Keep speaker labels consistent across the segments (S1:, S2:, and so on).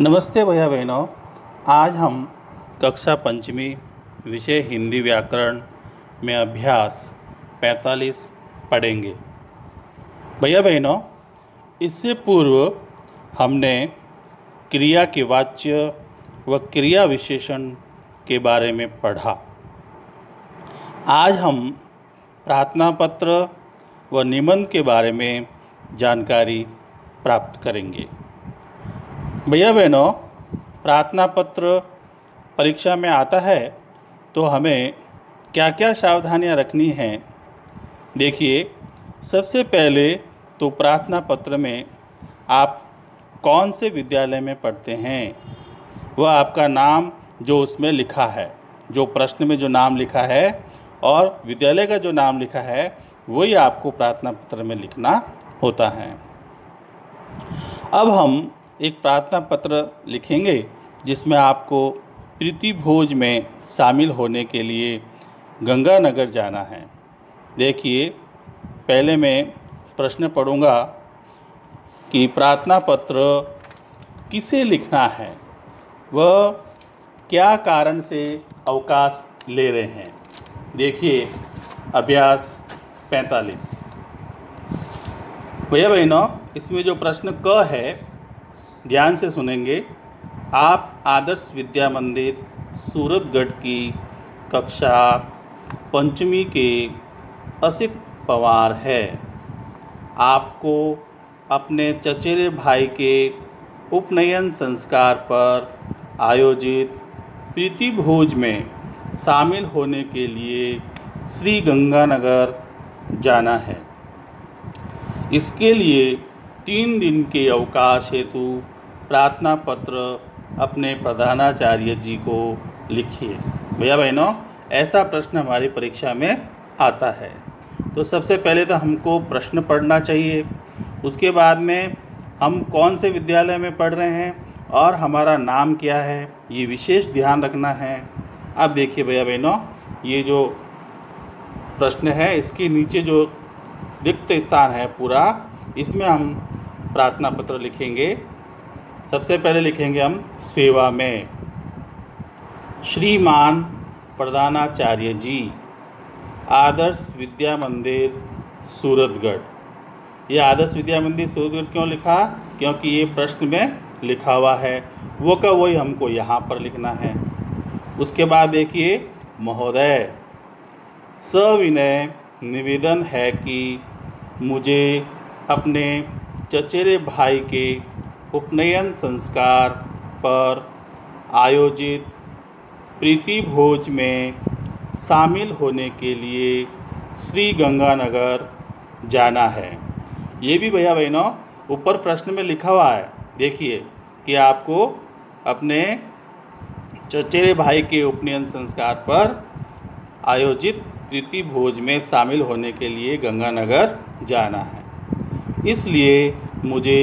S1: नमस्ते भैया बहनों। आज हम कक्षा पंचमी विषय हिंदी व्याकरण में अभ्यास 45 पढ़ेंगे। भैया बहनों, इससे पूर्व हमने क्रिया के वाच्य व क्रिया विशेषण के बारे में पढ़ा। आज हम प्रार्थना पत्र व निबंध के बारे में जानकारी प्राप्त करेंगे। भैया बहनों, प्रार्थना पत्र परीक्षा में आता है तो हमें क्या क्या सावधानियां रखनी हैं। देखिए, सबसे पहले तो प्रार्थना पत्र में आप कौन से विद्यालय में पढ़ते हैं वह आपका नाम जो उसमें लिखा है, जो प्रश्न में जो नाम लिखा है और विद्यालय का जो नाम लिखा है वही आपको प्रार्थना पत्र में लिखना होता है। अब हम एक प्रार्थना पत्र लिखेंगे जिसमें आपको प्रीति भोज में शामिल होने के लिए गंगानगर जाना है। देखिए, पहले मैं प्रश्न पढ़ूंगा कि प्रार्थना पत्र किसे लिखना है, वह क्या कारण से अवकाश ले रहे हैं। देखिए, अभ्यास 45। भैया बहनों, इसमें जो प्रश्न क है ध्यान से सुनेंगे। आप आदर्श विद्या मंदिर सूरतगढ़ की कक्षा पंचमी के असित पवार है। आपको अपने चचेरे भाई के उपनयन संस्कार पर आयोजित प्रीति भोज में शामिल होने के लिए श्री गंगानगर जाना है। इसके लिए 3 दिन के अवकाश हेतु प्रार्थना पत्र अपने प्रधानाचार्य जी को लिखिए। भैया बहनों, ऐसा प्रश्न हमारी परीक्षा में आता है। तो सबसे पहले तो हमको प्रश्न पढ़ना चाहिए, उसके बाद में हम कौन से विद्यालय में पढ़ रहे हैं और हमारा नाम क्या है, ये विशेष ध्यान रखना है। अब देखिए भैया बहनों, ये जो प्रश्न है इसके नीचे जो रिक्त स्थान है पूरा, इसमें हम प्रार्थना पत्र लिखेंगे। सबसे पहले लिखेंगे हम सेवा में। श्रीमान प्रधानाचार्य जी, आदर्श विद्या मंदिर सूरतगढ़। ये आदर्श विद्या मंदिर सूरतगढ़ क्यों लिखा? क्योंकि ये प्रश्न में लिखा हुआ है, वो का वही हमको यहाँ पर लिखना है। उसके बाद देखिए, महोदय, सविनय निवेदन है कि मुझे अपने चचेरे भाई के उपनयन संस्कार पर आयोजित प्रीति भोज में शामिल होने के लिए श्री गंगानगर जाना है। ये भी भैया बहनों ऊपर प्रश्न में लिखा हुआ है। देखिए कि आपको अपने चचेरे भाई के उपनयन संस्कार पर आयोजित प्रीति भोज में शामिल होने के लिए गंगानगर जाना है। इसलिए मुझे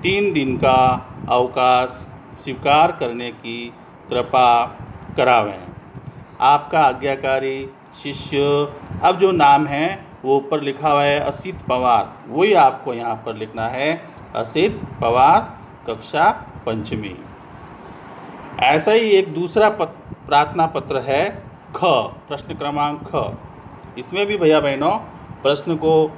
S1: 3 दिन का अवकाश स्वीकार करने की कृपा करावें। आपका आज्ञाकारी शिष्य। अब जो नाम है वो ऊपर लिखा हुआ है असित पवार, वही आपको यहाँ पर लिखना है, असित पवार, कक्षा पंचमी। ऐसा ही एक दूसरा प्रार्थना पत्र है ख, प्रश्न क्रमांक ख। इसमें भी भैया बहनों प्रश्न को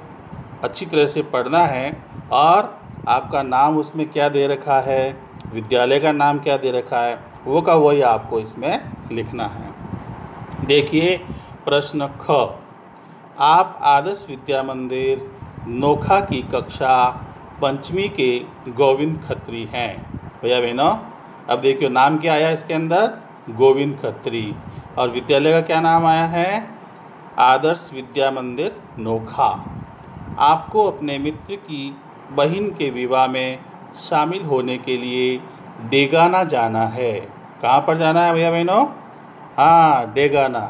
S1: अच्छी तरह से पढ़ना है और आपका नाम उसमें क्या दे रखा है, विद्यालय का नाम क्या दे रखा है, वो का वही आपको इसमें लिखना है। देखिए प्रश्न ख, आप आदर्श विद्या मंदिर नोखा की कक्षा पंचमी के गोविंद खत्री हैं। भैया बहनों, अब देखिए नाम क्या आया इसके अंदर, गोविंद खत्री, और विद्यालय का क्या नाम आया है, आदर्श विद्या मंदिर नोखा। आपको अपने मित्र की बहन के विवाह में शामिल होने के लिए डेगाना जाना है। कहाँ पर जाना है भैया बहनों? हाँ, डेगाना।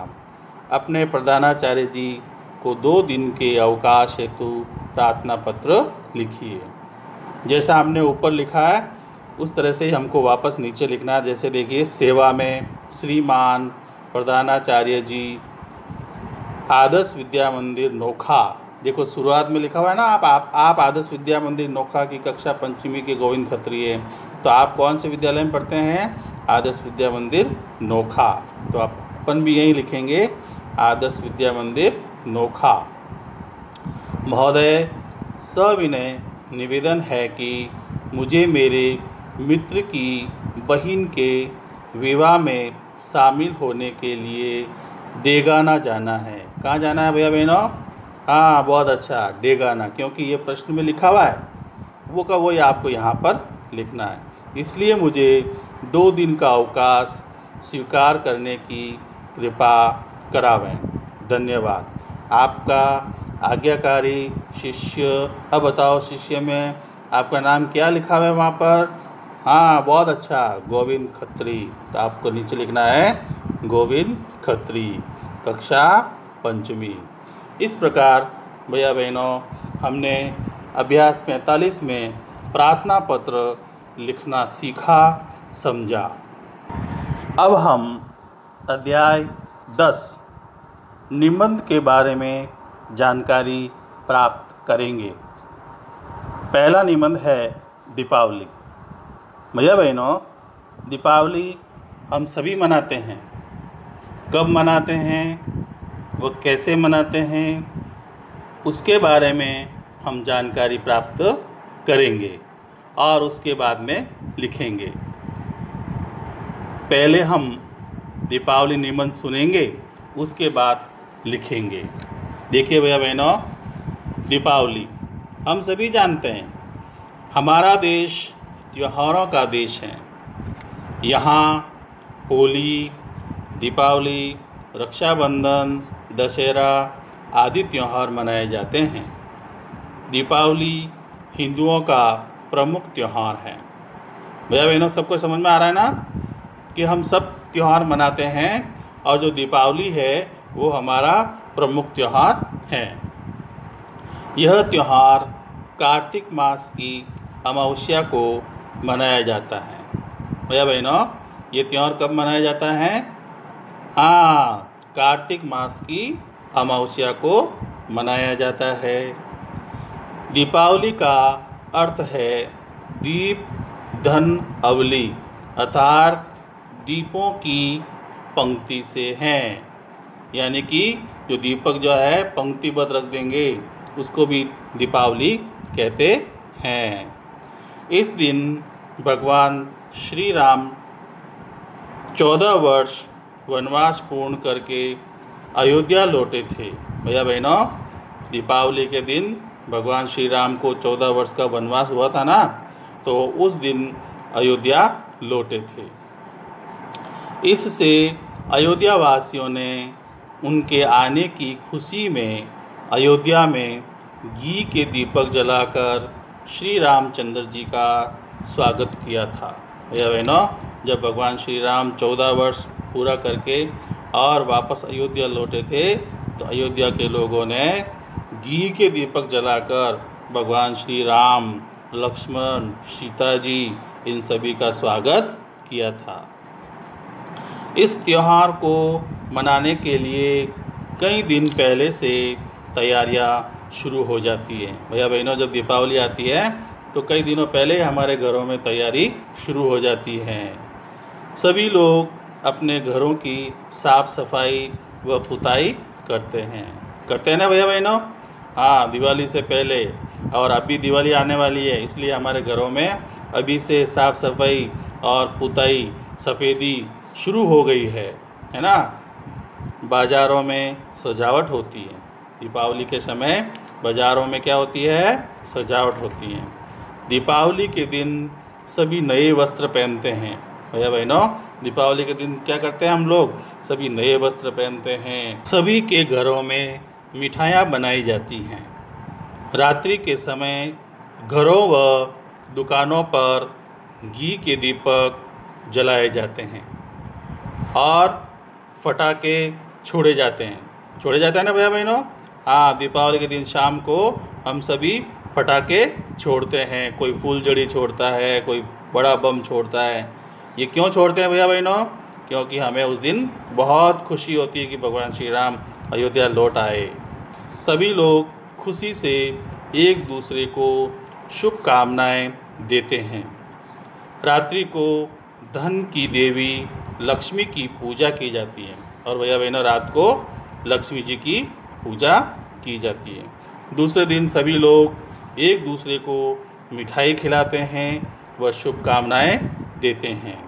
S1: अपने प्रधानाचार्य जी को 2 दिन के अवकाश हेतु प्रार्थना पत्र लिखिए। जैसा हमने ऊपर लिखा है उस तरह से ही हमको वापस नीचे लिखना है। जैसे देखिए, सेवा में श्रीमान प्रधानाचार्य जी, आदर्श विद्या मंदिर नोखा, देखो शुरुआत में लिखा हुआ है ना, आप आदर्श विद्या मंदिर नोखा की कक्षा पंचमी के गोविंद खत्री। तो आप कौन से विद्यालय में पढ़ते हैं? आदर्श विद्या मंदिर नोखा। तो अपन भी यही लिखेंगे, आदर्श विद्या मंदिर नोखा। महोदय, सविनय निवेदन है कि मुझे मेरे मित्र की बहन के विवाह में शामिल होने के लिए डेगाना जाना है। कहाँ जाना है भैया बहनों? हाँ, बहुत अच्छा, डेगाना, क्योंकि ये प्रश्न में लिखा हुआ है, वो का वही आपको यहाँ पर लिखना है। इसलिए मुझे 2 दिन का अवकाश स्वीकार करने की कृपा करावें। धन्यवाद। आपका आज्ञाकारी शिष्य। अब बताओ शिष्य में आपका नाम क्या लिखा हुआ है वहाँ पर? हाँ, बहुत अच्छा, गोविंद खत्री। तो आपको नीचे लिखना है गोविंद खत्री, कक्षा पंचमी। इस प्रकार भैया बहनों हमने अभ्यास 45 में प्रार्थना पत्र लिखना सीखा, समझा। अब हम अध्याय 10 निबंध के बारे में जानकारी प्राप्त करेंगे। पहला निबंध है दीपावली। भैया बहनों, दीपावली हम सभी मनाते हैं। कब मनाते हैं, वो कैसे मनाते हैं, उसके बारे में हम जानकारी प्राप्त करेंगे और उसके बाद में लिखेंगे। पहले हम दीपावली निबंध सुनेंगे, उसके बाद लिखेंगे। देखिए भैया बहनों, दीपावली हम सभी जानते हैं, हमारा देश त्योहारों का देश है। यहाँ होली, दीपावली, रक्षाबंधन, दशहरा आदि त्यौहार मनाए जाते हैं। दीपावली हिंदुओं का प्रमुख त्यौहार है। भैया बहनों, सबको समझ में आ रहा है ना कि हम सब त्यौहार मनाते हैं और जो दीपावली है वो हमारा प्रमुख त्यौहार है। यह त्यौहार कार्तिक मास की अमावस्या को मनाया जाता है। भैया बहनों, ये त्यौहार कब मनाया जाता है? हाँ, कार्तिक मास की अमावस्या को मनाया जाता है। दीपावली का अर्थ है दीप धन अवली, अर्थात दीपों की पंक्ति से हैं। यानी कि जो दीपक जो है पंक्तिबद्ध रख देंगे उसको भी दीपावली कहते हैं। इस दिन भगवान श्री राम 14 वर्ष वनवास पूर्ण करके अयोध्या लौटे थे। भैया बहनों, दीपावली के दिन भगवान श्री राम को 14 वर्ष का वनवास हुआ था ना, तो उस दिन अयोध्या लौटे थे। इससे अयोध्या वासियों ने उनके आने की खुशी में अयोध्या में घी के दीपक जलाकर श्री रामचंद्र जी का स्वागत किया था। भैया बहनों, जब भगवान श्री राम 14 वर्ष पूरा करके और वापस अयोध्या लौटे थे तो अयोध्या के लोगों ने घी के दीपक जलाकर भगवान श्री राम, लक्ष्मण, सीता जी इन सभी का स्वागत किया था। इस त्यौहार को मनाने के लिए कई दिन पहले से तैयारियां शुरू हो जाती हैं। भैया बहनों, जब दीपावली आती है तो कई दिनों पहले हमारे घरों में तैयारी शुरू हो जाती है। सभी लोग अपने घरों की साफ सफाई व पुताई करते हैं ना भैया बहनों? हाँ, दिवाली से पहले। और अभी दिवाली आने वाली है, इसलिए हमारे घरों में अभी से साफ सफाई और पुताई सफ़ेदी शुरू हो गई है ना। बाज़ारों में सजावट होती है। दीपावली के समय बाज़ारों में क्या होती है? सजावट होती है। दीपावली के दिन सभी नए वस्त्र पहनते हैं। भैया बहनों, दीपावली के दिन क्या करते हैं हम लोग? सभी नए वस्त्र पहनते हैं। सभी के घरों में मिठाइयाँ बनाई जाती हैं। रात्रि के समय घरों व दुकानों पर घी के दीपक जलाए जाते हैं और फटाके छोड़े जाते हैं ना भैया बहनों? हाँ, दीपावली के दिन शाम को हम सभी फटाके छोड़ते हैं। कोई फूलझड़ी छोड़ता है, कोई बड़ा बम छोड़ता है। ये क्यों छोड़ते हैं भैया बहनों? क्योंकि हमें उस दिन बहुत खुशी होती है कि भगवान श्री राम अयोध्या लौट आए। सभी लोग खुशी से एक दूसरे को शुभकामनाएं देते हैं। रात्रि को धन की देवी लक्ष्मी की पूजा की जाती है और भैया बहनों रात को लक्ष्मी जी की पूजा की जाती है। दूसरे दिन सभी लोग एक दूसरे को मिठाई खिलाते हैं व शुभकामनाएं देते हैं।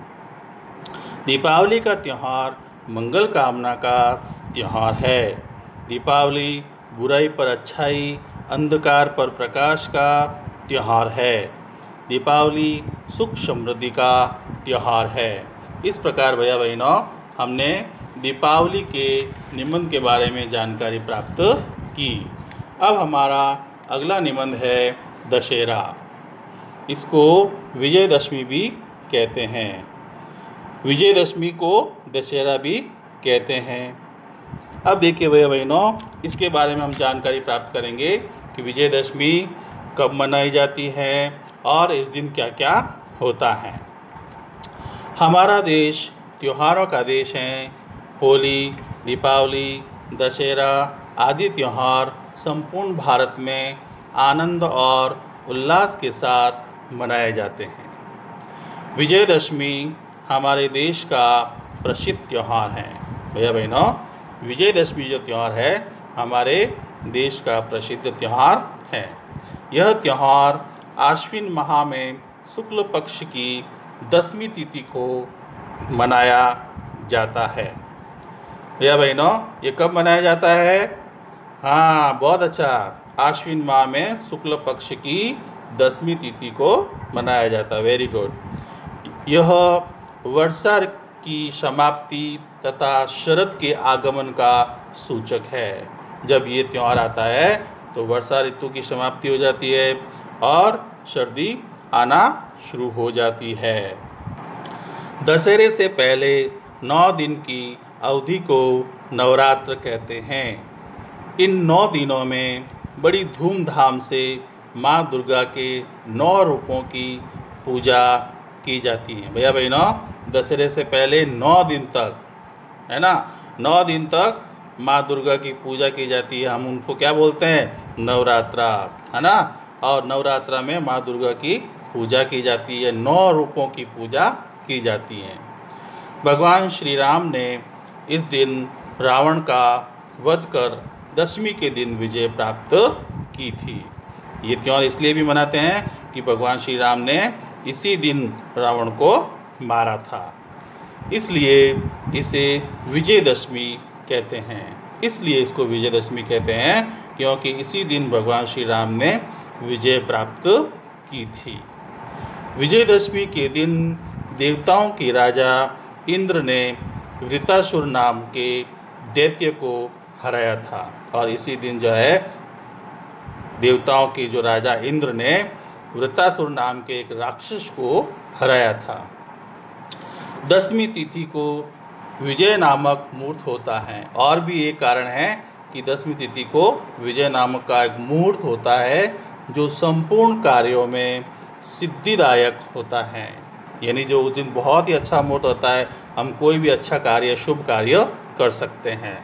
S1: दीपावली का त्यौहार मंगल कामना का त्यौहार है। दीपावली बुराई पर अच्छाई, अंधकार पर प्रकाश का त्यौहार है। दीपावली सुख समृद्धि का त्यौहार है। इस प्रकार भैया बहनों हमने दीपावली के निबंध के बारे में जानकारी प्राप्त की। अब हमारा अगला निबंध है दशहरा। इसको विजयदशमी भी कहते हैं। विजयदशमी को दशहरा भी कहते हैं। अब देखिए भैया बहनों इसके बारे में हम जानकारी प्राप्त करेंगे कि विजयदशमी कब मनाई जाती है और इस दिन क्या क्या होता है। हमारा देश त्योहारों का देश है। होली, दीपावली, दशहरा आदि त्यौहार संपूर्ण भारत में आनंद और उल्लास के साथ मनाए जाते हैं। विजयदशमी हमारे देश का प्रसिद्ध त्यौहार है। भैया बहनों विजयदशमी जो त्यौहार है हमारे देश का प्रसिद्ध त्यौहार है। यह त्यौहार आश्विन माह में शुक्ल पक्ष की 10वीं तिथि को मनाया जाता है। भैया बहनों ये कब मनाया जाता है? हाँ बहुत अच्छा, आश्विन माह में शुक्ल पक्ष की 10वीं तिथि को मनाया जाता है। Very good. यह वर्षा की समाप्ति तथा शरद के आगमन का सूचक है। जब ये त्यौहार आता है तो वर्षा ऋतु की समाप्ति हो जाती है और सर्दी आना शुरू हो जाती है। दशहरे से पहले 9 दिन की अवधि को नवरात्र कहते हैं। इन 9 दिनों में बड़ी धूमधाम से माँ दुर्गा के 9 रूपों की पूजा की जाती है। भैया बहनों दशहरे से पहले 9 दिन तक है ना, 9 दिन तक माँ दुर्गा की पूजा की जाती है। हम उनको क्या बोलते हैं? नवरात्रा, है ना। और नवरात्रा में माँ दुर्गा की पूजा की जाती है, 9 रूपों की पूजा की जाती है। भगवान श्री राम ने इस दिन रावण का वध कर दशमी के दिन विजय प्राप्त की थी। ये त्यौहार इसलिए भी मनाते हैं कि भगवान श्री राम ने इसी दिन रावण को मारा था, इसलिए इसे विजयदशमी कहते हैं। इसलिए इसको विजयदशमी कहते हैं क्योंकि इसी दिन भगवान श्री राम ने विजय प्राप्त की थी। विजयदशमी के दिन देवताओं के राजा इंद्र ने वृत्रासुर नाम के दैत्य को हराया था और इसी दिन जो है देवताओं के जो राजा इंद्र ने वृत्रासुर नाम के एक राक्षस को हराया था। 10वीं तिथि को विजय नामक मुहूर्त होता है और भी एक कारण है कि 10वीं तिथि को विजय नामक का एक मुहूर्त होता है जो संपूर्ण कार्यों में सिद्धिदायक होता है। यानी जो उस दिन बहुत ही अच्छा मुहूर्त होता है, हम कोई भी अच्छा कार्य, शुभ कार्य कर सकते हैं।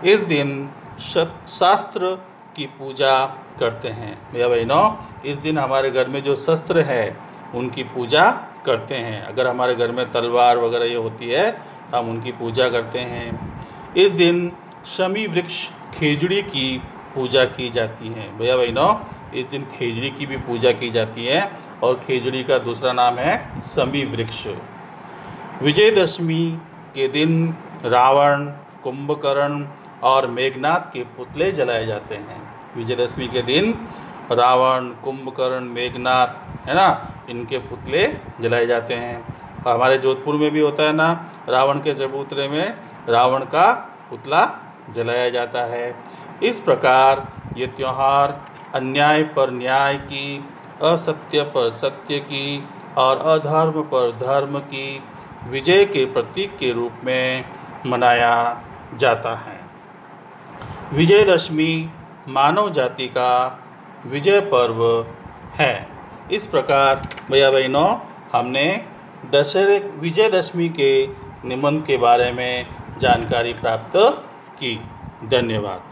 S1: इस दिन शास्त्र की पूजा करते हैं। भैया बहनों इस दिन हमारे घर में जो शस्त्र है उनकी पूजा करते हैं। अगर हमारे घर में तलवार वगैरह ये होती है हम उनकी पूजा करते हैं। इस दिन शमी वृक्ष खेजड़ी की पूजा की जाती है। भैया बहनों इस दिन खेजड़ी की भी पूजा की जाती है और खेजड़ी का दूसरा नाम है शमी वृक्ष। विजयदशमी के दिन रावण, कुंभकर्ण और मेघनाद के पुतले जलाए जाते हैं। विजयदशमी के दिन रावण, कुंभकर्ण, मेघनाद, है ना, इनके पुतले जलाए जाते हैं। और हमारे जोधपुर में भी होता है ना, रावण के चबूतरे में रावण का पुतला जलाया जाता है। इस प्रकार ये त्यौहार अन्याय पर न्याय की, असत्य पर सत्य की और अधर्म पर धर्म की विजय के प्रतीक के रूप में मनाया जाता है। विजयदशमी मानव जाति का विजय पर्व है। इस प्रकार भैया बहनों हमने विजयदशमी के निबंध के बारे में जानकारी प्राप्त की। धन्यवाद।